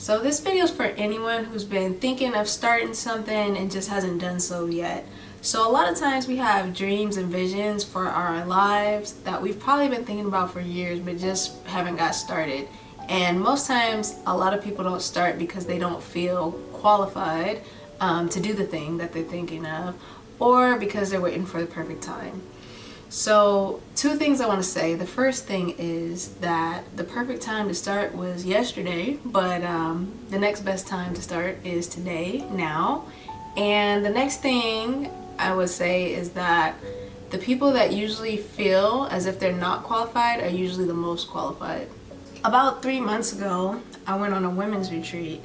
So this video is for anyone who's been thinking of starting something and just hasn't done so yet. So a lot of times we have dreams and visions for our lives that we've probably been thinking about for years but just haven't got started. And most times a lot of people don't start because they don't feel qualified to do the thing that they're thinking of, or because they're waiting for the perfect time. So two things I want to say. The first thing is that the perfect time to start was yesterday, but the next best time to start is today, now. And the next thing I would say is that the people that usually feel as if they're not qualified are usually the most qualified. About 3 months ago, I went on a women's retreat.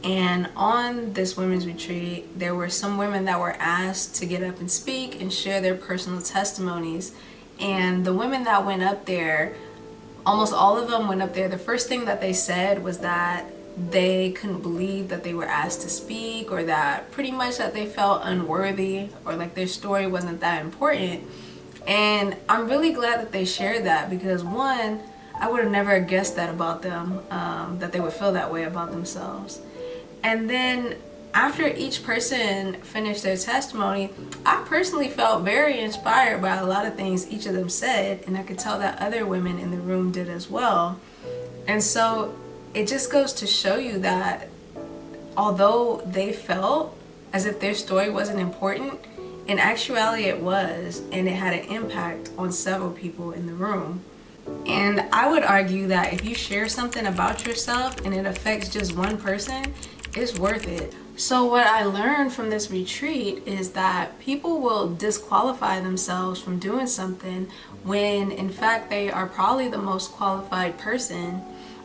And on this women's retreat, there were some women that were asked to get up and speak and share their personal testimonies. And the women that went up there, almost all of them went up there. The first thing that they said was that they couldn't believe that they were asked to speak, or that pretty much that they felt unworthy, or like their story wasn't that important. And I'm really glad that they shared that, because one, I would have never guessed that about them, that they would feel that way about themselves. And then after each person finished their testimony, I personally felt very inspired by a lot of things each of them said, and I could tell that other women in the room did as well. And so it just goes to show you that although they felt as if their story wasn't important, in actuality it was, and it had an impact on several people in the room. And I would argue that if you share something about yourself and it affects just one person, it's worth it. So what I learned from this retreat is that people will disqualify themselves from doing something when in fact they are probably the most qualified person.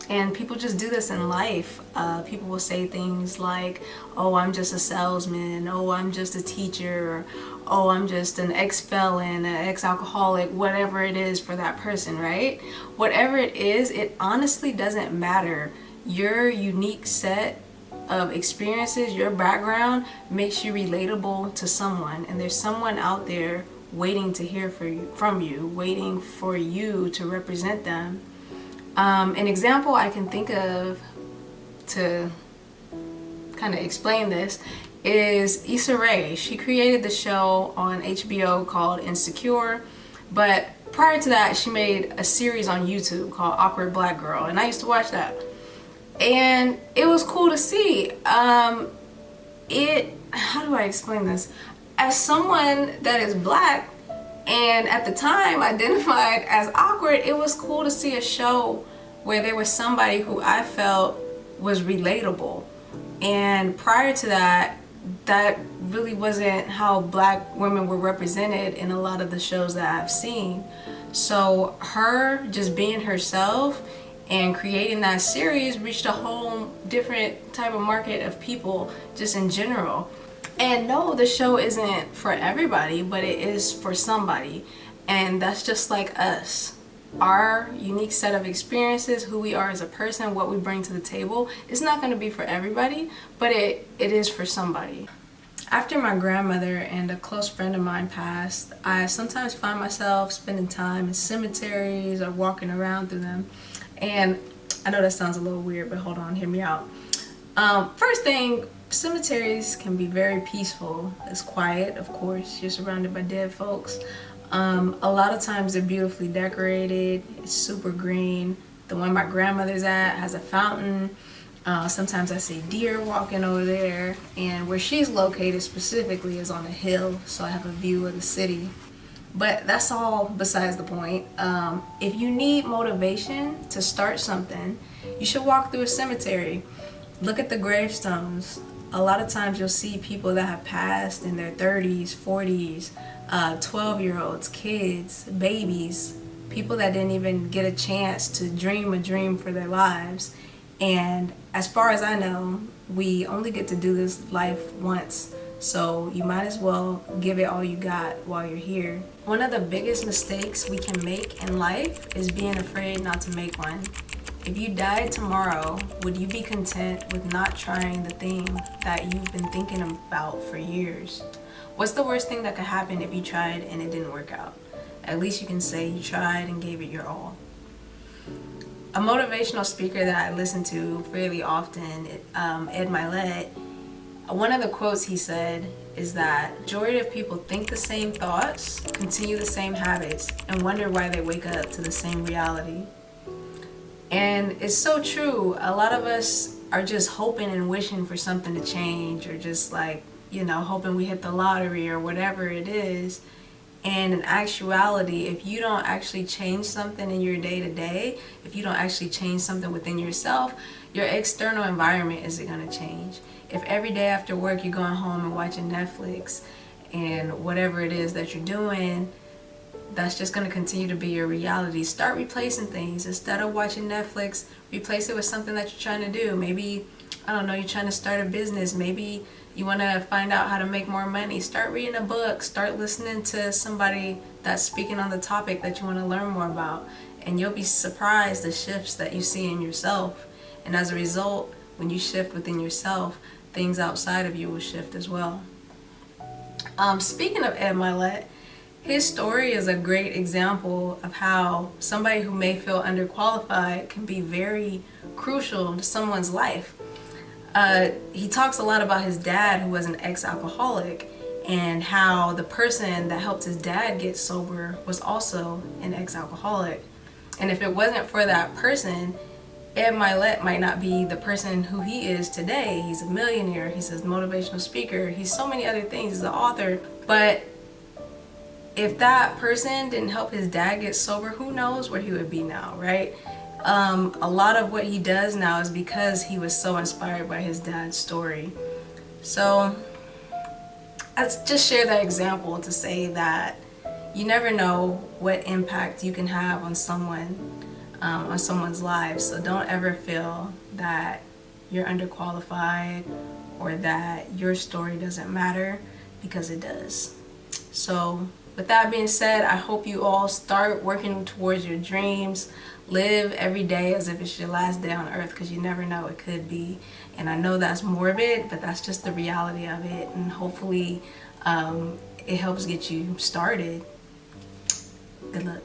And people just do this in life. People will say things like, oh, I'm just a salesman, oh, I'm just a teacher, or oh, I'm just an ex-felon, an ex-alcoholic, whatever it is for that person, right? Whatever it is, it honestly doesn't matter. Your unique set of experiences, your background makes you relatable to someone, and there's someone out there waiting to hear from you, waiting for you to represent them. An example I can think of to kind of explain this is Issa Rae. She created the show on HBO called Insecure, but prior to that she made a series on YouTube called Awkward Black Girl, and I used to watch that. And it was cool to see. How do I explain this? As someone that is black and at the time identified as awkward, it was cool to see a show where there was somebody who I felt was relatable. And prior to that, that really wasn't how black women were represented in a lot of the shows that I've seen. So her just being herself and creating that series reached a whole different type of market of people just in general. And no, the show isn't for everybody, but it is for somebody. And that's just like us. Our unique set of experiences, who we are as a person, what we bring to the table, it's not going to be for everybody, but it is for somebody. After my grandmother and a close friend of mine passed, I sometimes find myself spending time in cemeteries or walking around through them. And I know that sounds a little weird, but hold on, hear me out. First thing, cemeteries can be very peaceful. It's quiet, of course. You're surrounded by dead folks. A lot of times they're beautifully decorated. It's super green. The one my grandmother's at has a fountain. Sometimes I see deer walking over there. And where she's located specifically is on a hill, so I have a view of the city. But that's all besides the point. If you need motivation to start something, you should walk through a cemetery. Look at the gravestones. A lot of times you'll see people that have passed in their 30s, 40s, 12-year-olds, kids, babies, people that didn't even get a chance to dream a dream for their lives. And as far as I know, we only get to do this life once. So you might as well give it all you got while you're here. One of the biggest mistakes we can make in life is being afraid not to make one. If you died tomorrow, would you be content with not trying the thing that you've been thinking about for years? What's the worst thing that could happen if you tried and it didn't work out? At least you can say you tried and gave it your all. A motivational speaker that I listen to fairly often, Ed Milet, one of the quotes he said is that majority of people think the same thoughts, continue the same habits, and wonder why they wake up to the same reality. And it's so true. A lot of us are just hoping and wishing for something to change, or just like, hoping we hit the lottery or whatever it is. And in actuality, if you don't actually change something in your day to day, if you don't actually change something within yourself, your external environment isn't going to change. If every day after work you're going home and watching Netflix and whatever it is that you're doing, that's just going to continue to be your reality. Start replacing things. Instead of watching Netflix, replace it with something that you're trying to do. Maybe, I don't know, you're trying to start a business. Maybe you want to find out how to make more money. Start reading a book. Start listening to somebody that's speaking on the topic that you want to learn more about. And you'll be surprised the shifts that you see in yourself. And as a result, when you shift within yourself, things outside of you will shift as well. Speaking of Ed Milet, his story is a great example of how somebody who may feel underqualified can be very crucial to someone's life. He talks a lot about his dad, who was an ex-alcoholic, and how the person that helped his dad get sober was also an ex-alcoholic. And if it wasn't for that person, Ed Milet might not be the person who he is today. He's a millionaire, he's a motivational speaker, he's so many other things, he's an author. But if that person didn't help his dad get sober, who knows where he would be now, right? A lot of what he does now is because he was so inspired by his dad's story. So I just share that example to say that you never know what impact you can have on someone's lives. So don't ever feel that you're underqualified or that your story doesn't matter, because it does. So with that being said, I hope you all start working towards your dreams. Live every day as if it's your last day on earth, because you never know, it could be. And I know that's morbid, but that's just the reality of it. And hopefully it helps get you started. Good luck.